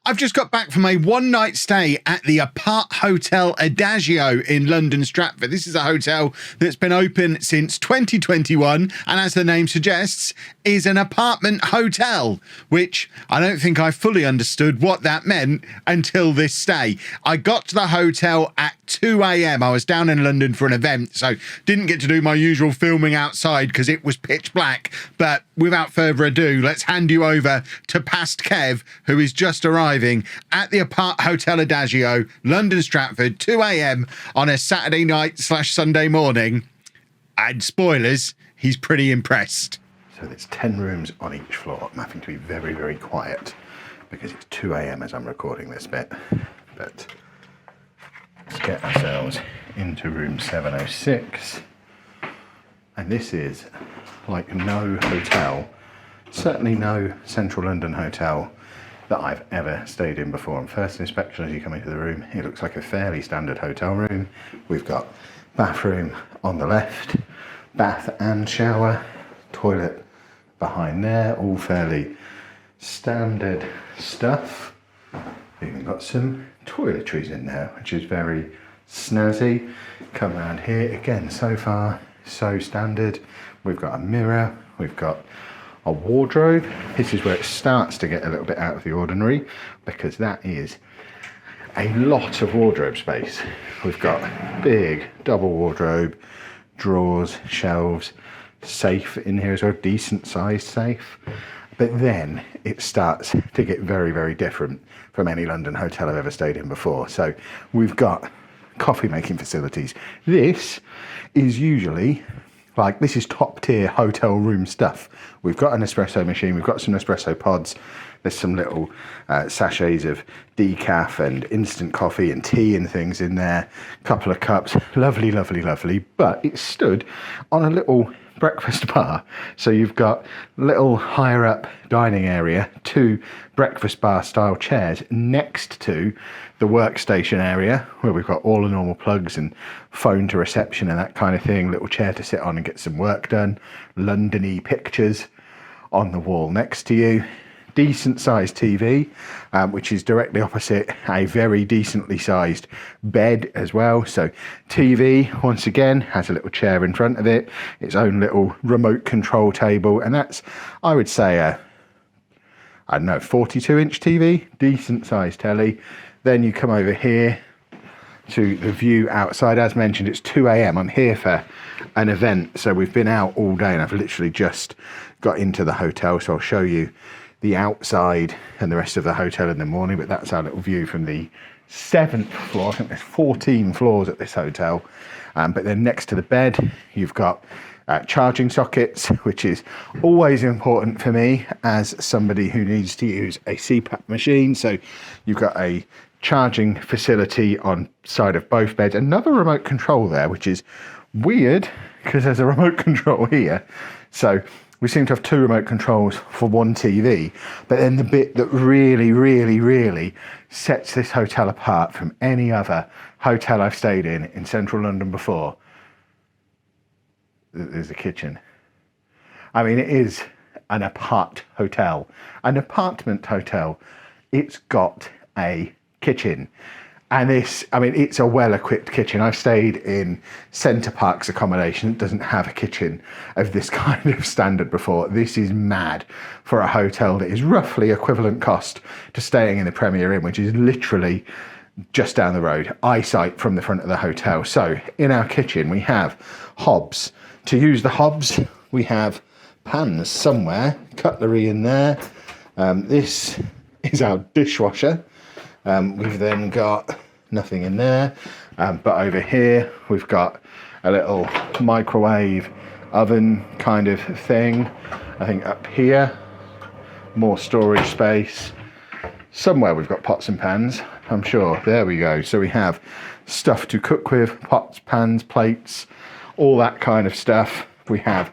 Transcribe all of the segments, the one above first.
I've just got back from a one-night stay at the Aparthotel Adagio in London, Stratford. This is a hotel that's been open since 2021 and, as the name suggests, is an apartment hotel, which I don't think I fully understood what that meant until this stay. I got to the hotel at 2 a.m. I was down in London for an event, so didn't get to do my usual filming outside because it was pitch black. But without further ado, let's hand you over to past Kev, who is just arriving at the Aparthotel Adagio, London Stratford, 2 a.m. on a Saturday night / Sunday morning. And spoilers, he's pretty impressed. So there's 10 rooms on each floor. I'm having to be very, very quiet because it's 2 a.m. as I'm recording this bit. But let's get ourselves into room 706. And this is like no hotel, certainly no central London hotel that I've ever stayed in before. On first inspection, as you come into the room, it looks like a fairly standard hotel room. We've got bathroom on the left, bath and shower, toilet behind there, all fairly standard stuff. Even got some toiletries in there, which is very snazzy. Come around here, again, so far, so standard. We've got a mirror, we've got a wardrobe. This is where it starts to get a little bit out of the ordinary because that is a lot of wardrobe space. We've got big double wardrobe, drawers, shelves, safe in here as well, decent sized safe. But then it starts to get very, very different from any London hotel I've ever stayed in before. So we've got coffee making facilities. This is usually like, this is top tier hotel room stuff. We've got an espresso machine, we've got some espresso pods, there's some little sachets of decaf and instant coffee and tea and things in there, couple of cups, lovely, lovely, lovely. But it's stood on a little breakfast bar. So you've got little higher up dining area, 2 breakfast bar style chairs next to the workstation area where we've got all the normal plugs and phone to reception and that kind of thing, little chair to sit on and get some work done, London-y pictures on the wall next to you, decent sized TV, which is directly opposite a very decently sized bed as well. So TV, once again, has a little chair in front of it, its own little remote control table, and that's, I would say, I don't know, 42-inch TV, decent sized telly. Then you come over here to the view outside. As mentioned, it's 2 a.m. I'm here for an event, so we've been out all day and I've literally just got into the hotel, so I'll show you the outside and the rest of the hotel in the morning. But that's our little view from the 7th floor. I think there's 14 floors at this hotel. But then next to the bed, you've got charging sockets, which is always important for me as somebody who needs to use a CPAP machine. So you've got a charging facility on side of both beds. Another remote control there, which is weird because there's a remote control here. So we seem to have 2 remote controls for one TV. But then the bit that really, really, really sets this hotel apart from any other hotel I've stayed in central London before, there's a kitchen. I mean, it is an hotel, an apartment hotel. It's got a kitchen. And this, I mean, it's a well-equipped kitchen. I've stayed in Centre Park's accommodation. It doesn't have a kitchen of this kind of standard before. This is mad for a hotel that is roughly equivalent cost to staying in the Premier Inn, which is literally just down the road, eyesight from the front of the hotel. So in our kitchen, we have hobs. To use the hobs, we have pans somewhere, cutlery in there. This is our dishwasher. We've then got nothing in there, but over here we've got a little microwave oven kind of thing. I think up here, more storage space. Somewhere we've got pots and pans, I'm sure. There we go. So we have stuff to cook with, pots, pans, plates, all that kind of stuff. We have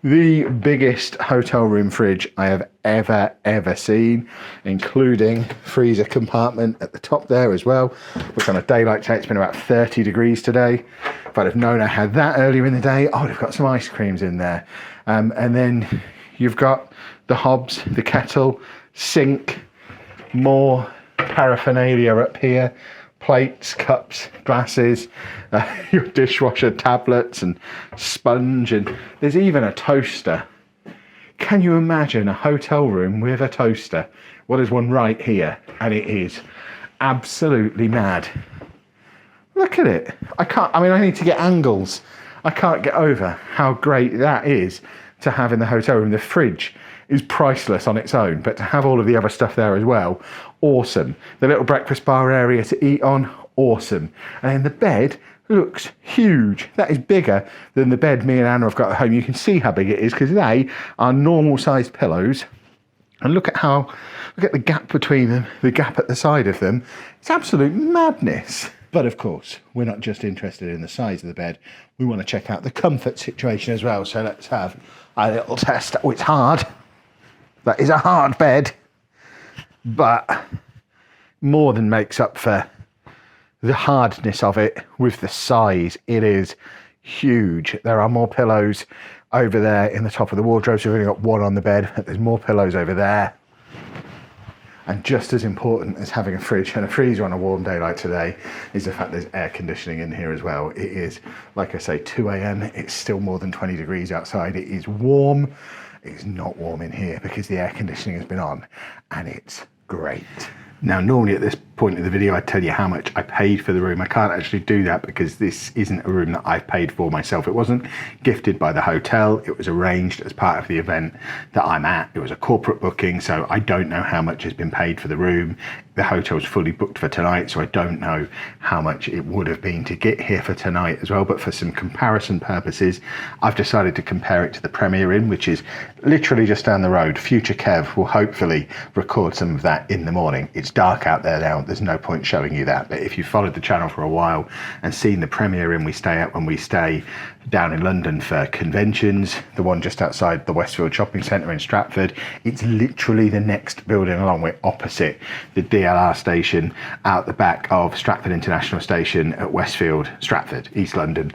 the biggest hotel room fridge I have ever seen, including freezer compartment at the top there as well, which on a day like today, it's been about 30 degrees today. If I'd have known I had that earlier in the day, I would have got some ice creams in there. And then you've got the hobs, the kettle, sink, more paraphernalia up here. Plates, cups, glasses, your dishwasher tablets and sponge, and there's even a toaster. Can you imagine a hotel room with a toaster? Well, there's one right here, and it is absolutely mad. Look at it. I need to get angles. I can't get over how great that is to have in the hotel room. The fridge is priceless on its own, but to have all of the other stuff there as well, awesome. The little breakfast bar area to eat on, awesome. And then the bed looks huge. That is bigger than the bed me and Anna have got at home. You can see how big it is because they are normal sized pillows. And look at the gap between them, the gap at the side of them. It's absolute madness. But of course, we're not just interested in the size of the bed. We want to check out the comfort situation as well. So let's have a little test. Oh, it's hard. That is a hard bed, but more than makes up for the hardness of it with the size. It is huge. There are more pillows over there in the top of the wardrobe. So we've only got one on the bed, but there's more pillows over there. And just as important as having a fridge and a freezer on a warm day like today is the fact there's air conditioning in here as well. It is, like I say, 2 a.m. It's still more than 20 degrees outside. It is warm. It's not warm in here because the air conditioning has been on, and it's great. Now, normally at this point of the video, I'd tell you how much I paid for the room. I can't actually do that because this isn't a room that I've paid for myself. It wasn't gifted by the hotel. It was arranged as part of the event that I'm at. It was a corporate booking, so I don't know how much has been paid for the room. The hotel's fully booked for tonight, so I don't know how much it would have been to get here for tonight as well. But for some comparison purposes, I've decided to compare it to the Premier Inn, which is literally just down the road. Future Kev will hopefully record some of that in the morning. It's dark out there now. There's no point showing you that. But if you followed the channel for a while and seen the Premier Inn we stay at when we stay down in London for conventions, the one just outside the Westfield Shopping Centre in Stratford, it's literally the next building along. We're opposite the DLR station out the back of Stratford International Station at Westfield, Stratford, East London.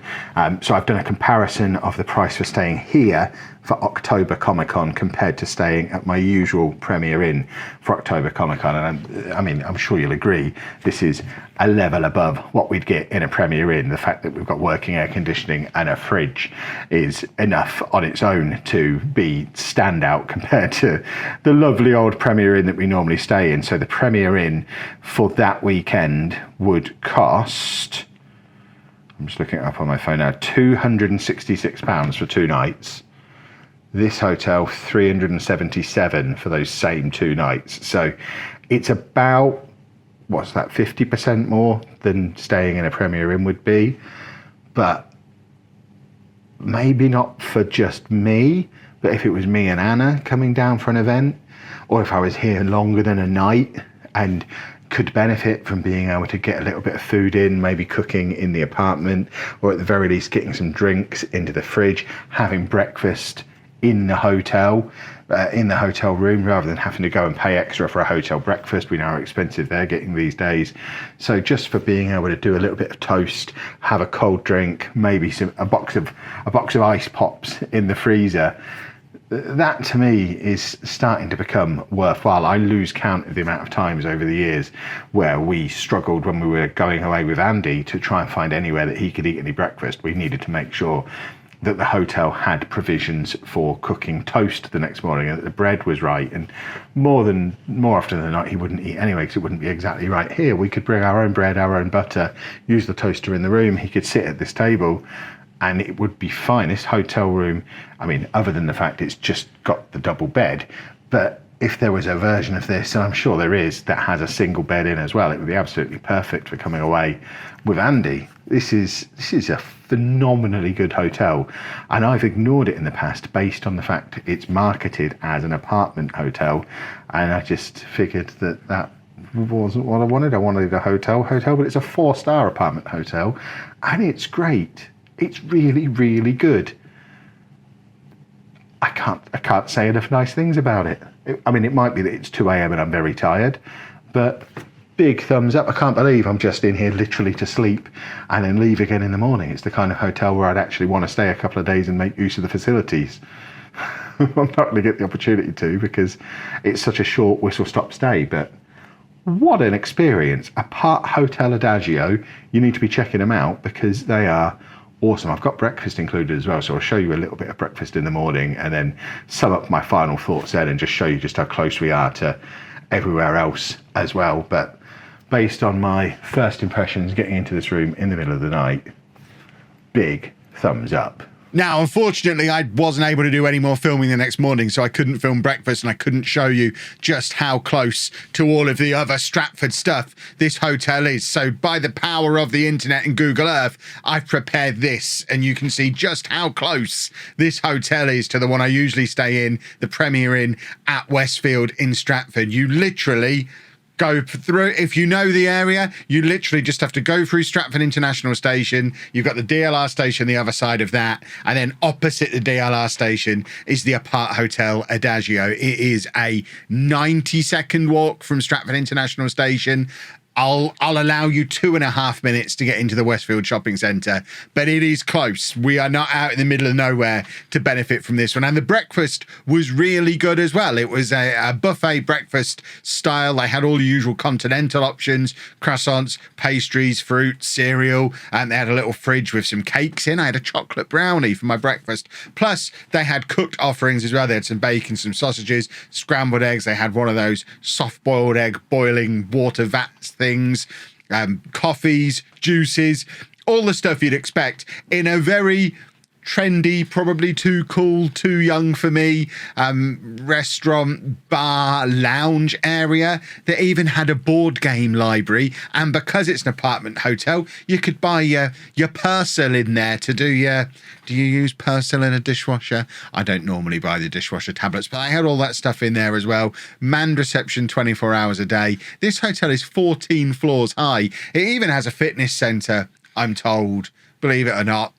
So I've done a comparison of the price for staying here for October Comic Con compared to staying at my usual Premier Inn for October Comic Con. And I'm sure you'll agree, this is a level above what we'd get in a Premier Inn. The fact that we've got working air conditioning and a fridge is enough on its own to be standout compared to the lovely old Premier Inn that we normally stay in. So the Premier Inn for that weekend would cost, I'm just looking it up on my phone now, £266 for 2 nights. This hotel, 377 for those same 2 nights. So it's about, what's that, 50% more than staying in a Premier Inn would be. But maybe not for just me, but if it was me and Anna coming down for an event, or if I was here longer than a night and could benefit from being able to get a little bit of food in, maybe cooking in the apartment, or at the very least getting some drinks into the fridge, having breakfast in the hotel room, rather than having to go and pay extra for a hotel breakfast. We know how expensive they're getting these days. So just for being able to do a little bit of toast, have a cold drink, maybe a box of ice pops in the freezer, that to me is starting to become worthwhile. I lose count of the amount of times over the years where we struggled when we were going away with Andy to try and find anywhere that he could eat any breakfast. We needed to make sure that the hotel had provisions for cooking toast the next morning, and that the bread was right. And more often than not, he wouldn't eat anyway because it wouldn't be exactly right. Here, we could bring our own bread, our own butter, use the toaster in the room. He could sit at this table and it would be fine. This hotel room, other than the fact it's just got the double bed, but if there was a version of this, and I'm sure there is, that has a single bed in as well, it would be absolutely perfect for coming away with Andy. This is a phenomenally good hotel, and I've ignored it in the past based on the fact it's marketed as an apartment hotel, and I just figured that wasn't what I wanted. I wanted a hotel, but it's a 4-star apartment hotel, and it's great. It's really, really good. I can't say enough nice things about it. It might be that it's 2 a.m. and I'm very tired, but big thumbs up. I can't believe I'm just in here literally to sleep and then leave again in the morning. It's the kind of hotel where I'd actually want to stay a couple of days and make use of the facilities. I'm not going to get the opportunity to because it's such a short whistle-stop stay, but what an experience. Aparthotel Adagio. You need to be checking them out because they are awesome. I've got breakfast included as well, so I'll show you a little bit of breakfast in the morning and then sum up my final thoughts then and just show you just how close we are to everywhere else as well. But based on my first impressions getting into this room in the middle of the night, big thumbs up. Now, unfortunately, I wasn't able to do any more filming the next morning, so I couldn't film breakfast and I couldn't show you just how close to all of the other Stratford stuff this hotel is. So by the power of the internet and Google Earth, I've prepared this and you can see just how close this hotel is to the one I usually stay in, the Premier Inn at Westfield in Stratford. You literally go through, if you know the area, you literally just have to go through Stratford International Station. You've got the DLR station the other side of that, and then opposite the DLR station is the Aparthotel Adagio. It is a 90-second walk from Stratford International Station. I'll allow you 2.5 minutes to get into the Westfield shopping centre, but it is close. We are not out in the middle of nowhere to benefit from this one. And the breakfast was really good as well. It was a buffet breakfast style. They had all the usual continental options, croissants, pastries, fruit, cereal, and they had a little fridge with some cakes in. I had a chocolate brownie for my breakfast. Plus, they had cooked offerings as well. They had some bacon, some sausages, scrambled eggs. They had one of those soft-boiled egg boiling water vats things, coffees, juices, all the stuff you'd expect in a very trendy, probably too cool, too young for me, restaurant, bar, lounge area that even had a board game library. And because it's an apartment hotel, you could buy your Persil in there to do your... Do you use Persil in a dishwasher? I don't normally buy the dishwasher tablets, but I had all that stuff in there as well. Manned reception 24 hours a day. This hotel is 14 floors high. It even has a fitness centre, I'm told. Believe it or not.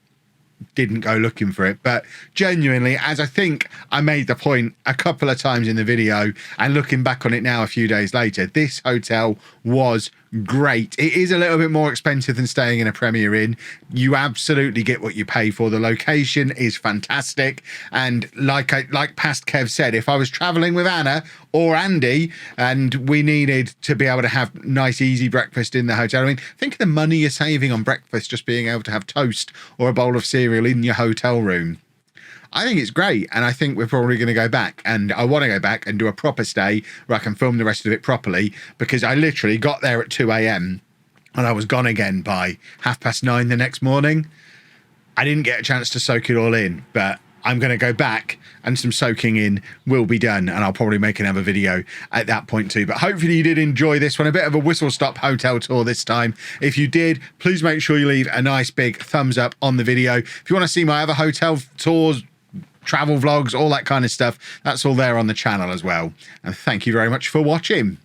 Didn't go looking for it, but genuinely, as I think I made the point a couple of times in the video and looking back on it now a few days later, this hotel was great. It is a little bit more expensive than staying in a Premier Inn. You absolutely get what you pay for. The location is fantastic, and like past Kev said, if I was traveling with Anna or Andy and we needed to be able to have nice easy breakfast in the hotel, I mean, think of the money you're saving on breakfast just being able to have toast or a bowl of cereal in your hotel room. I think it's great, and I think we're probably going to go back, and I want to go back and do a proper stay where I can film the rest of it properly, because I literally got there at 2 a.m. and I was gone again by 9:30 the next morning. I didn't get a chance to soak it all in, but I'm going to go back and some soaking in will be done, and I'll probably make another video at that point too. But hopefully you did enjoy this one, a bit of a whistle-stop hotel tour this time. If you did, please make sure you leave a nice big thumbs up on the video. If you want to see my other hotel tours, travel vlogs, all that kind of stuff, that's all there on the channel as well. And thank you very much for watching.